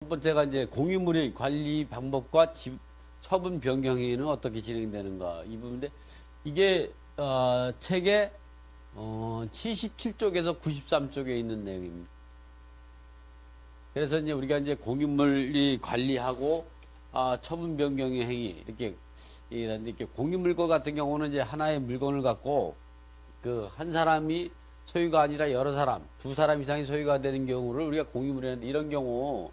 첫 번째가 이제 공유물의 관리 방법과 처분 변경 행위는 어떻게 진행되는가 이 부분인데 이게 책의 77쪽에서 93쪽에 있는 내용입니다. 그래서 이제 우리가 이제 공유물이 관리하고 처분 변경의 행위 이렇게 공유물과 같은 경우는 이제 하나의 물건을 갖고 그 한 사람이 소유가 아니라 여러 사람, 두 사람 이상이 소유가 되는 경우를 우리가 공유물이라는데 이런 경우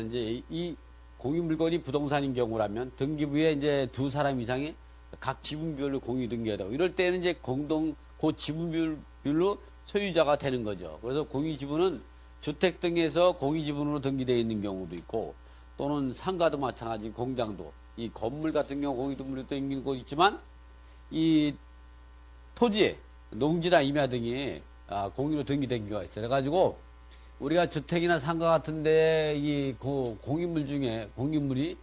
이제 이 공유 물건이 부동산인 경우라면 등기부에 이제 두 사람 이상이 각 지분별로 공유 등기하고 이럴 때는 이제 그 지분별로 소유자가 되는 거죠. 그래서 공유 지분은 주택 등에서 공유 지분으로 등기되어 있는 경우도 있고 또는 상가도 마찬가지 공장도 이 건물 같은 경우 공유 등기로 등기는 곳 있지만 이 토지에 농지나 임야 등이 공유로 등기된 경우가 있어요. 그래가지고 우리가 주택이나 상가 같은데 이 공유물 중에 공유물이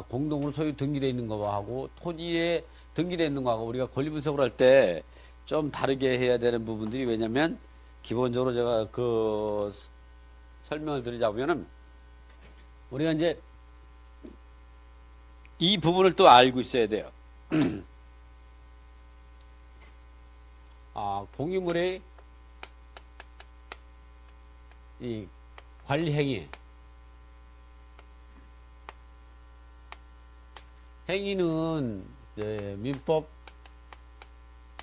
공동으로 소유 등기되어 있는 거하고 토지에 등기되어 있는 거하고 우리가 권리 분석을 할 때 좀 다르게 해야 되는 부분들이 왜냐면 기본적으로 제가 그 설명을 드리자면은 우리가 이제 이 부분을 또 알고 있어야 돼요. 공유물의 이 관리 행위는 이제 민법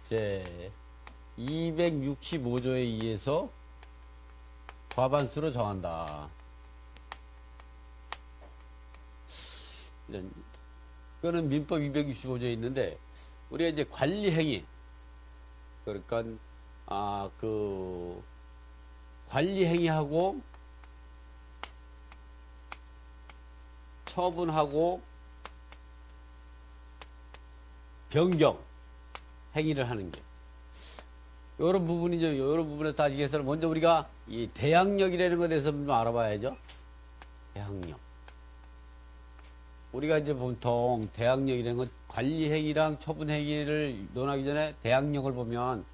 제 265조에 의해서 과반수로 정한다. 이거는 민법 265조에 있는데 우리가 이제 관리 행위 그러니까 그 관리 행위하고 처분하고 변경 행위를 하는 게 이런 부분이죠. 이런 부분에 따지기 위해서는 먼저 우리가 이 대항력이라는 것에 대해서 좀 알아봐야죠. 대항력. 우리가 이제 보통 대항력이라는 것 관리 행위랑 처분 행위를 논하기 전에 대항력을 보면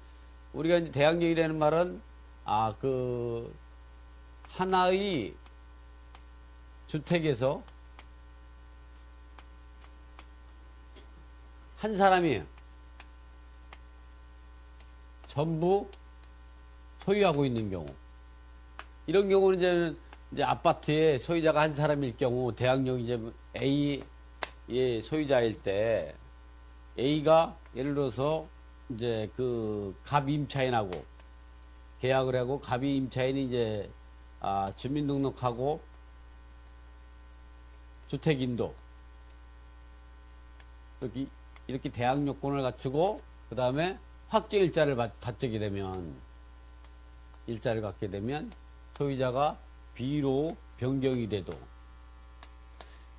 우리가 이제 대항력이라는 말은 그 하나의 주택에서 한 사람이 전부 소유하고 있는 경우 이런 경우는 이제 아파트에 소유자가 한 사람일 경우 대항력이 이제 A의 소유자일 때 A가 예를 들어서 이제 그 갑임차인하고 계약을 하고 갑임차인이 이제 주민등록하고 주택인도 이렇게 대항력권을 갖추고 그 다음에 확정 일자를 갖게 되면 소유자가 B로 변경이 돼도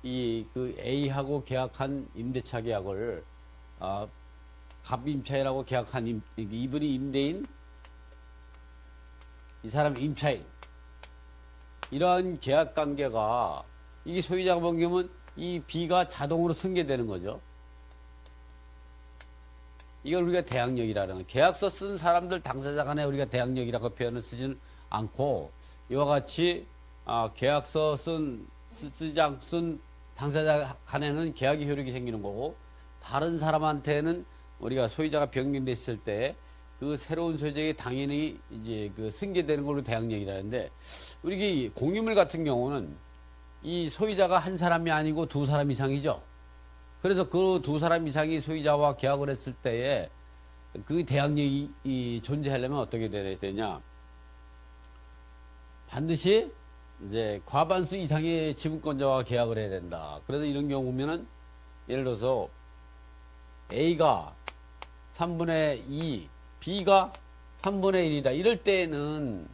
그 A하고 계약한 임대차 계약을 갑임차인하고 계약한 이분이 임대인 이 사람 임차인 이러한 계약 관계가 이게 소유자가 변경하면 이 B가 자동으로 승계되는 거죠. 이걸 우리가 대항력이라는 거예요. 계약서 쓴 사람들 당사자 간에 우리가 대항력이라고 표현을 쓰지는 않고 이와 같이 계약서 쓰지 않고 쓴 당사자 간에는 계약의 효력이 생기는 거고 다른 사람한테는 우리가 소유자가 변경됐을 때 그 새로운 소유자에게 당연히 이제 그 승계되는 걸로 대항력이라는데 우리 공유물 같은 경우는 이 소유자가 한 사람이 아니고 두 사람 이상이죠. 그래서 그 두 사람 이상이 소유자와 계약을 했을 때에 그 대항력이 존재하려면 어떻게 돼야 되냐? 반드시 이제 과반수 이상의 지분권자와 계약을 해야 된다. 그래서 이런 경우 보면은 예를 들어서 A가 3분의 2, B가 3분의 1이다. 이럴 때에는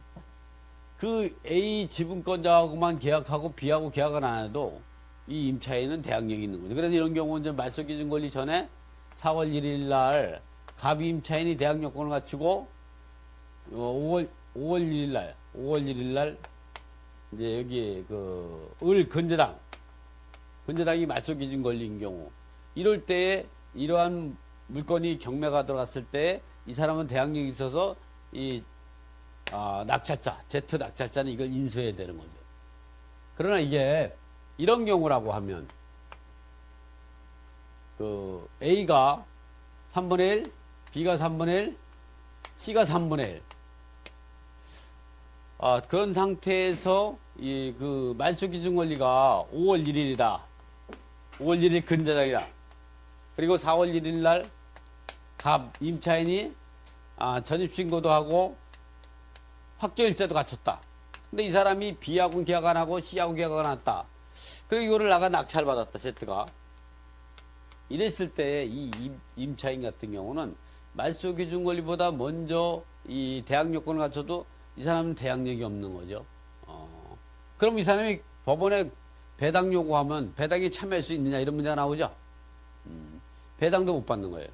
그 A 지분권자하고만 계약하고 B하고 계약을 안 해도 이 임차인은 대항력이 있는 거죠. 그래서 이런 경우는 이제 말소기준 권리 전에 4월 1일 날 갑이 임차인이 대항력권을 갖추고 5월 1일 날 이제 여기 을 건재당이 말소기준 권리인 경우 이럴 때에 이러한 물건이 경매가 들어갔을 때 이 사람은 대항력이 있어서 이 낙찰자, Z 낙찰자는 이걸 인수해야 되는 거죠. 그러나 이게 이런 경우라고 하면 그 A가 3분의 1, B가 3분의 1, C가 3분의 1. 그런 상태에서 이 그 말소 기준 권리가 5월 1일이다. 5월 1일 근저당이다. 그리고 4월 1일 날 갑 임차인이 전입신고도 하고 확정일자도 갖췄다. 근데 이 사람이 B하고는 계약 안 하고 C하고 계약 안 했다. 그리고 이거를 나가 낙찰받았다. Z가. 이랬을 때 이 임차인 같은 경우는 말소 기준 권리보다 먼저 이 대항 요건을 갖춰도 이 사람은 대항력이 없는 거죠. 그럼 이 사람이 법원에 배당 요구하면 배당에 참여할 수 있느냐 이런 문제가 나오죠. 배당도 못 받는 거예요.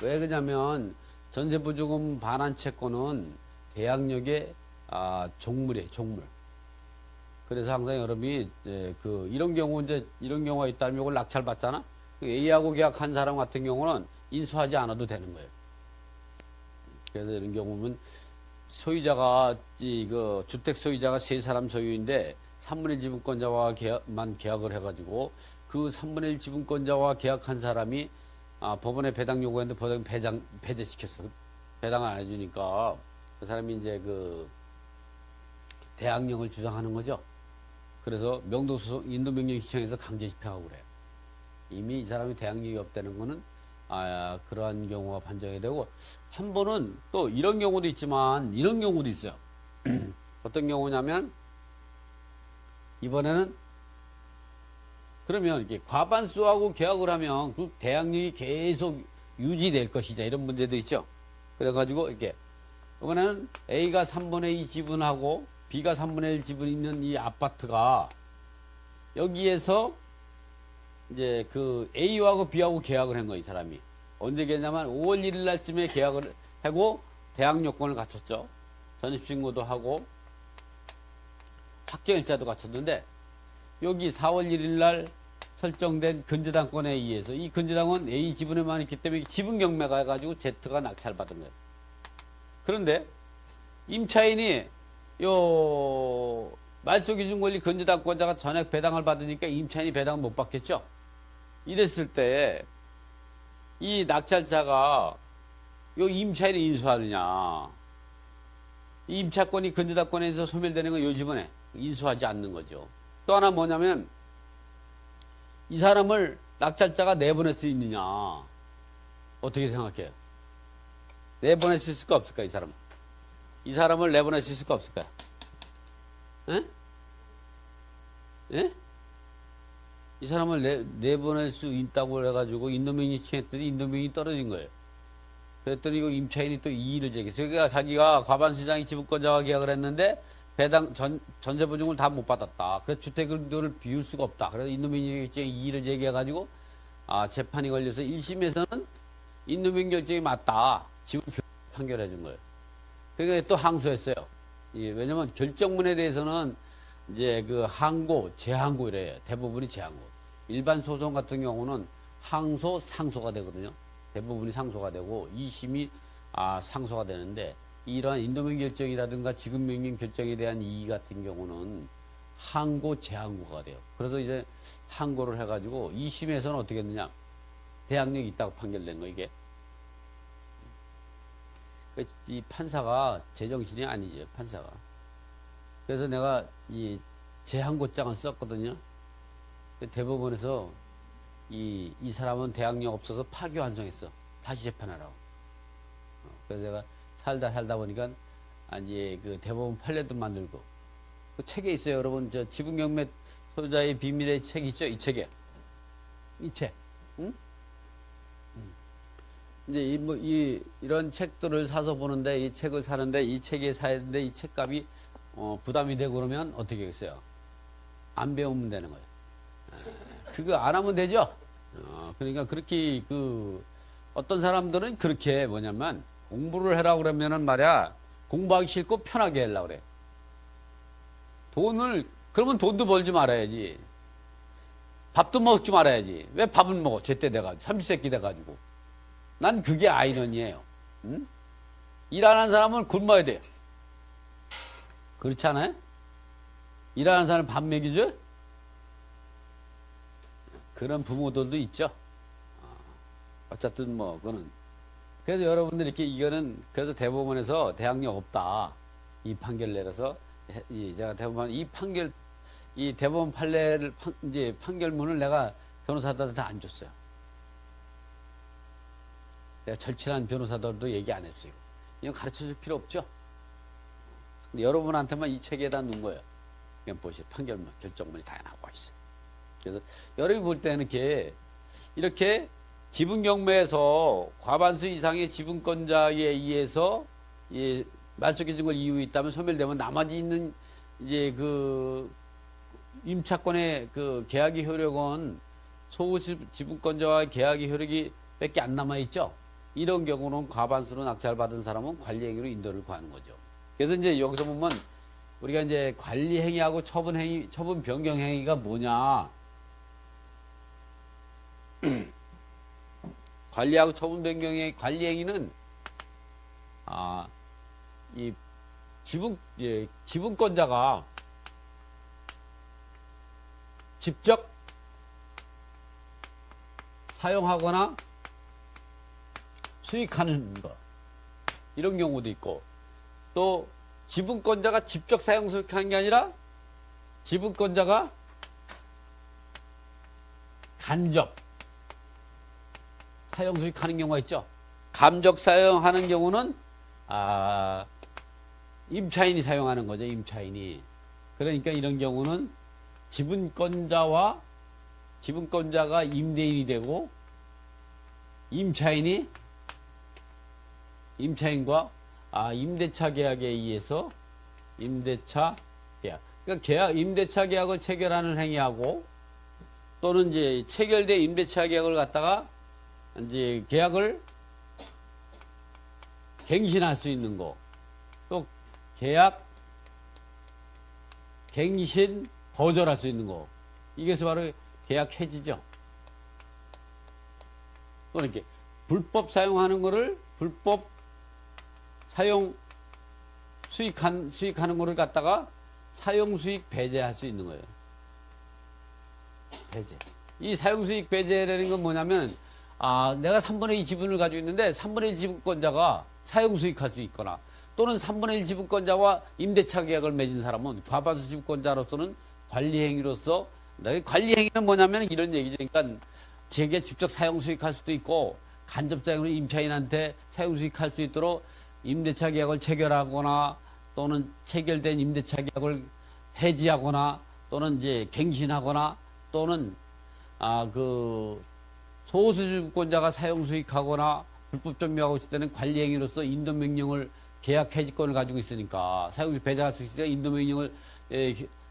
왜 그러냐면 전세보증금 반환 채권은 대항력의 종물이에요, 종물. 그래서 항상 여러분이 이런 경우가 있다면 이걸 낙찰 받잖아. A하고 계약한 사람 같은 경우는 인수하지 않아도 되는 거예요. 그래서 이런 경우는 소유자가 주택 소유자가 세 사람 소유인데 3분의 1 지분권자와 계약을 해가지고 그 3분의 1 지분권자와 계약한 사람이 법원에 배당 요구했는데 법원이 배제시켰어. 배당을 안 해주니까 그 사람이 이제 그 대항력을 주장하는 거죠. 그래서 인도명령 시청에서 강제 집행하고 그래요. 이미 이 사람이 대항력이 없다는 거는 그러한 경우가 판정이 되고, 한 번은 또 이런 경우도 있지만 이런 경우도 있어요. 어떤 경우냐면 이번에는 그러면 이렇게 과반수하고 계약을 하면 그 대항력이 계속 유지될 것이냐 이런 문제도 있죠. 그래가지고 이렇게 이번에는 A가 3분의 2 지분하고 B가 3분의 1 지분 있는 이 아파트가 여기에서 이제 그 A하고 B하고 계약을 한 거예요, 이 사람이. 언제 계냐면 5월 1일 날쯤에 계약을 하고 대항 요건을 갖췄죠. 전입신고도 하고 확정일자도 갖췄는데 여기 4월 1일 날 설정된 근저당권에 의해서 이 근저당은 A 지분에만 있기 때문에 지분 경매가 해가지고 Z가 낙찰받은 거예요. 그런데 임차인이 요 말소기준권리 근저당권자가 전액 배당을 받으니까 임차인이 배당을 못 받겠죠. 이랬을 때 이 낙찰자가 요 임차인을 인수하느냐, 이 임차권이 근저당권에서 소멸되는 건 요 지분에 인수하지 않는 거죠. 또 하나 뭐냐면 이 사람을 낙찰자가 내보낼 수 있느냐, 어떻게 생각해요? 내보낼 수 있을까 없을까? 이 사람을 내보낼 수 있을까 없을까? 에? 예? 이 사람을 내보낼 수 있다고 해가지고 인도명이 시행했더니 인도명이 떨어진 거예요. 그랬더니 이거 임차인이 또 이의를 제기했어요. 그러니까 자기가 과반시장이 지분권자와 계약을 했는데 배당 전세보증을 다 못 받았다. 그래서 주택을 비울 수가 없다. 그래서 인도명 결정에 이의를 제기해가지고 재판이 걸려서 1심에서는 인도명 결정이 맞다. 지분 판결해 준 거예요. 그러니까 또 항소했어요. 왜냐면 결정문에 대해서는 이제 그 항고, 재항고 이래요. 대부분이 재항고. 일반 소송 같은 경우는 항소, 상소가 되거든요. 대부분이 상소가 되고 2심이 상소가 되는데, 이러한 인도명 결정이라든가 지급명령 결정에 대한 이의 같은 경우는 항고, 재항고가 돼요. 그래서 이제 항고를 해가지고 2심에서는 어떻게 했느냐, 대항력이 있다고 판결된 거 이게. 이 판사가 제정신이 아니죠, 판사가. 그래서 내가 이 재항고장을 썼거든요. 대법원에서 이 사람은 대항력 없어서 파기환송했어. 다시 재판하라고. 그래서 내가 살다 보니까 이제 그 대법원 판례도 만들고, 그 책에 있어요, 여러분. 저 지분경매 소유자의 비밀의 책 있죠, 이 책에. 이 책. 응? 이제 이런 책들을 사서 보는데, 이 책을 사는데, 이 책에 사야 되는데 이 책값이 부담이 되고 그러면 어떻게 하겠어요? 안 배우면 되는 거예요. 그거 안 하면 되죠? 그러니까 그렇게 어떤 사람들은 그렇게 뭐냐면 공부를 해라 그러면은 말이야, 공부하기 싫고 편하게 하려고 그래. 그러면 돈도 벌지 말아야지. 밥도 먹지 말아야지. 왜 밥은 먹어? 제때 돼가지고. 삼시세끼 돼가지고. 난 그게 아이러니예요. 응? 일 안 하는 사람은 굶어야 돼요. 그렇지 않아요? 일하는 사람 밥 먹여줘? 그런 부모들도 있죠. 어쨌든 뭐 그거는 그래서 여러분들 이렇게 이거는 그래서 대법원에서 대항력 없다 이 판결 내려서 제가 대법원 이 판결 이 대법원 판례를 이제 판결문을 내가 변호사들한테 안 줬어요. 내가 절친한 변호사들도 얘기 안 했어요. 이건 가르쳐 줄 필요 없죠. 근데 여러분한테만 이 책에다 놓은 거예요. 그냥 보시죠. 판결문, 결정문이 다 나와 있어요. 그래서 여러분이 볼 때는 이렇게 지분 경매에서 과반수 이상의 지분권자에 의해서 말소기 증거 이유 있다면 소멸되면 나머지 있는 이제 그 임차권의 그 계약의 효력은 소수 지분권자와의 계약의 효력이 밖에 안 남아 있죠. 이런 경우는 과반수로 낙찰받은 사람은 관리행위로 인도를 구하는 거죠. 그래서 이제 여기서 보면 우리가 이제 관리행위하고 처분 변경행위가 뭐냐? 관리하고 처분 변경의 관리행위는 이 지분권자가 직접 사용하거나 수익하는 거 이런 경우도 있고 또 지분권자가 직접 사용 수익하는 게 아니라 지분권자가 간접 사용 수익하는 경우가 있죠. 간접 사용하는 경우는 임차인이 사용하는 거죠. 임차인이. 그러니까 이런 경우는 지분권자가 임대인이 되고 임차인과 임대차 계약에 의해서 임대차 계약. 그러니까 임대차 계약을 체결하는 행위하고 또는 이제 체결된 임대차 계약을 갖다가 이제 계약을 갱신할 수 있는 거. 또 계약 갱신 거절할 수 있는 거. 이것이 바로 계약 해지죠. 또 이렇게 불법 사용하는 거를 불법 사용 수익하는 거를 갖다가 사용 수익 배제할 수 있는 거예요. 배제. 이 사용 수익 배제라는 건 뭐냐면 내가 3분의 2 지분을 가지고 있는데 3분의 1 지분권자가 사용 수익할 수 있거나 또는 3분의 1 지분권자와 임대차 계약을 맺은 사람은 과반수 지분권자로서는 관리행위로서 관리행위는 뭐냐면 이런 얘기죠. 그러니까 제게 직접 사용 수익할 수도 있고 간접 사용으로 임차인한테 사용 수익할 수 있도록 임대차 계약을 체결하거나 또는 체결된 임대차 계약을 해지하거나 또는 이제 갱신하거나 또는 그 소수 지분권자가 사용 수익하거나 불법 점유하고 있을 때는 관리행위로서 인도명령을 계약 해지권을 가지고 있으니까 사용 수익 배제할 수 있으니까 인도명령을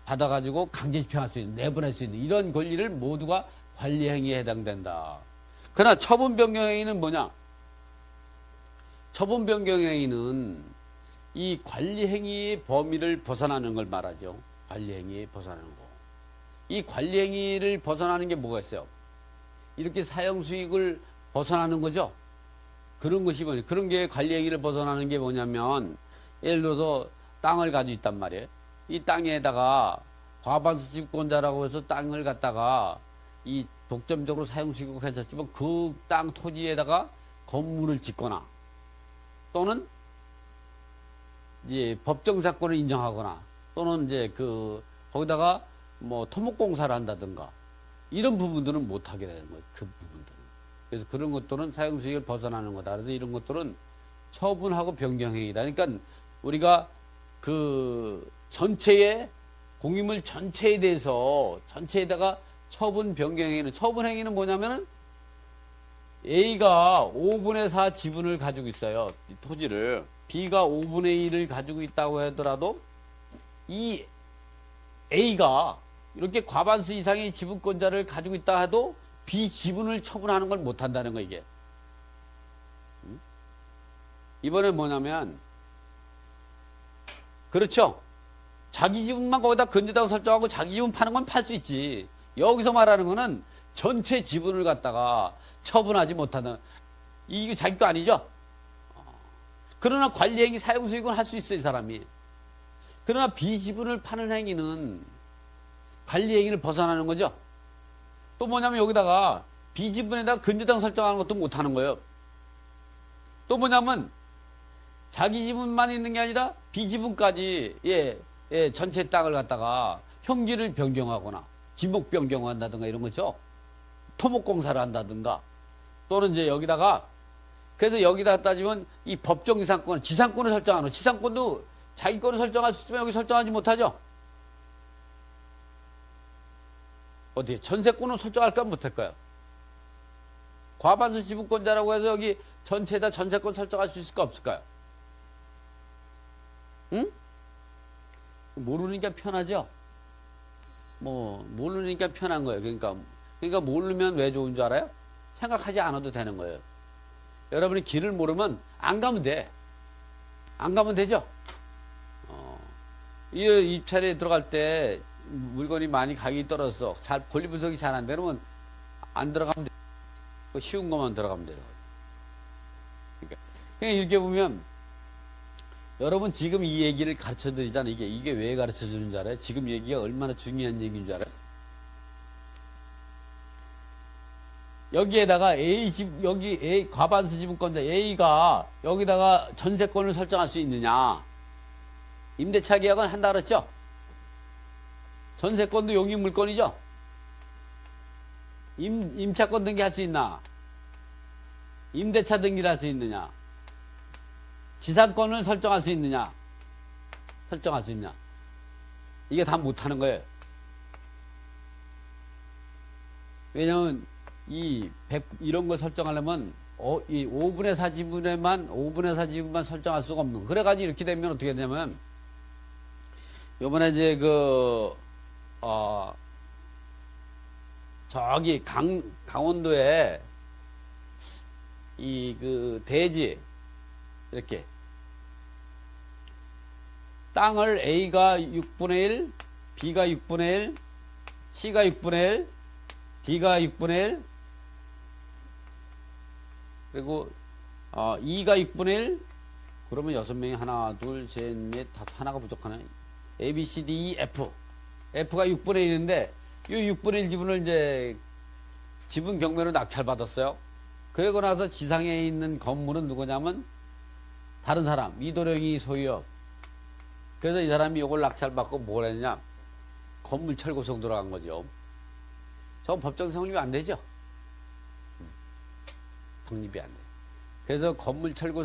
받아가지고 강제 집행할 수 있는 내보낼 수 있는 이런 권리를 모두가 관리행위에 해당된다. 그러나 처분 변경행위는 뭐냐? 처분 변경행위는 이 관리행위의 범위를 벗어나는 걸 말하죠. 관리행위에 벗어나는 거. 이 관리행위를 벗어나는 게 뭐가 있어요? 이렇게 사용수익을 벗어나는 거죠. 그런 것이 뭐냐? 그런 게 관리행위를 벗어나는 게 뭐냐면 예를 들어서 땅을 가지고 있단 말이에요. 이 땅에다가 과반수 지분권자라고 해서 땅을 갖다가 이 독점적으로 사용수익을 괜찮지만 그 땅 토지에다가 건물을 짓거나 또는 이제 법정 사건을 인정하거나 또는 이제 거기다가 뭐 토목공사를 한다든가 이런 부분들은 못하게 되는 거예요. 그 부분들은. 그래서 그런 것들은 사용수익을 벗어나는 거다. 그래서 이런 것들은 처분하고 변경행위다. 그러니까 우리가 그 전체의 공유물 전체에 대해서 전체에다가 처분 변경행위는 처분행위는 뭐냐면은 A가 5분의 4 지분을 가지고 있어요. 이 토지를. B가 5분의 1을 가지고 있다고 하더라도 이 A가 이렇게 과반수 이상의 지분권자를 가지고 있다 해도 B 지분을 처분하는 걸 못한다는 거 이게. 이번에 뭐냐면 그렇죠. 자기 지분만 거기다 건재다고 설정하고 자기 지분 파는 건 팔 수 있지. 여기서 말하는 거는 전체 지분을 갖다가 처분하지 못하는 이게 자기 거 아니죠. 그러나 관리행위 사용수익은 할 수 있어요. 이 사람이. 그러나 비지분을 파는 행위는 관리 행위를 벗어나는 거죠. 또 뭐냐면 여기다가 비지분에다가 근저당 설정하는 것도 못하는 거예요. 또 뭐냐면 자기 지분만 있는 게 아니라 비지분까지 전체 땅을 갖다가 형질을 변경하거나 지목 변경한다든가 이런 거죠. 토목공사를 한다든가 또는 이제 여기다가 그래서 여기다 따지면 이 법정 지상권, 지상권을 설정하는 지상권도 자기 거를 설정할 수 있으면 여기 설정하지 못하죠. 어떻게 전세권은 설정할까 못할까요? 과반수 지분권자라고 해서 여기 전체에다 전세권 설정할 수 있을까 없을까요? 응? 모르니까 편하죠. 뭐 모르니까 편한 거예요. 그러니까 모르면 왜 좋은 줄 알아요? 생각하지 않아도 되는 거예요. 여러분이 길을 모르면 안 가면 돼. 안 가면 되죠. 이 입찰에 들어갈 때 물건이 많이 가격이 떨어져서 잘 권리 분석이 잘 안 되면 안 들어가면 돼. 쉬운 것만 들어가면 돼요. 그러니까 이렇게 보면 여러분 지금 이 얘기를 가르쳐 드리잖아요. 이게 왜 가르쳐 주는 줄 알아요? 지금 얘기가 얼마나 중요한 얘기인 줄 알아요? 여기에다가 여기 A 과반수 지분권자 A가 여기다가 전세권을 설정할 수 있느냐? 임대차 계약은 한다 그랬죠? 전세권도 용익 물권이죠? 임차권 등기할 수 있나? 임대차 등기를 할 수 있느냐? 지상권을 설정할 수 있느냐? 설정할 수 있냐? 이게 다 못하는 거예요. 왜냐면 이런 걸 설정하려면 이 5분의 4 지분만 설정할 수가 없는 거. 그래가지고 이렇게 되면 어떻게 되냐면 요번에 이제 저기 강원도에 대지 이렇게 땅을 A가 6분의 1, B가 6분의 1, C가 6분의 1, D가 6분의 1, 그리고 2가 6분의 1, 그러면 6명이 하나, 둘, 셋, 넷, 다섯, 하나가 부족하네. A, B, C, D, E, F. F가 6분의 1인데 이 6분의 1 지분을 이제 지분 경매로 낙찰받았어요. 그러고 나서 지상에 있는 건물은 누구냐면 다른 사람, 이도령이 소유업. 그래서 이 사람이 이걸 낙찰받고 뭘 했냐? 건물 철거송 들어간 거죠. 저건 법정 성립이 안 되죠? 성립이 안 돼. 그래서 건물 철거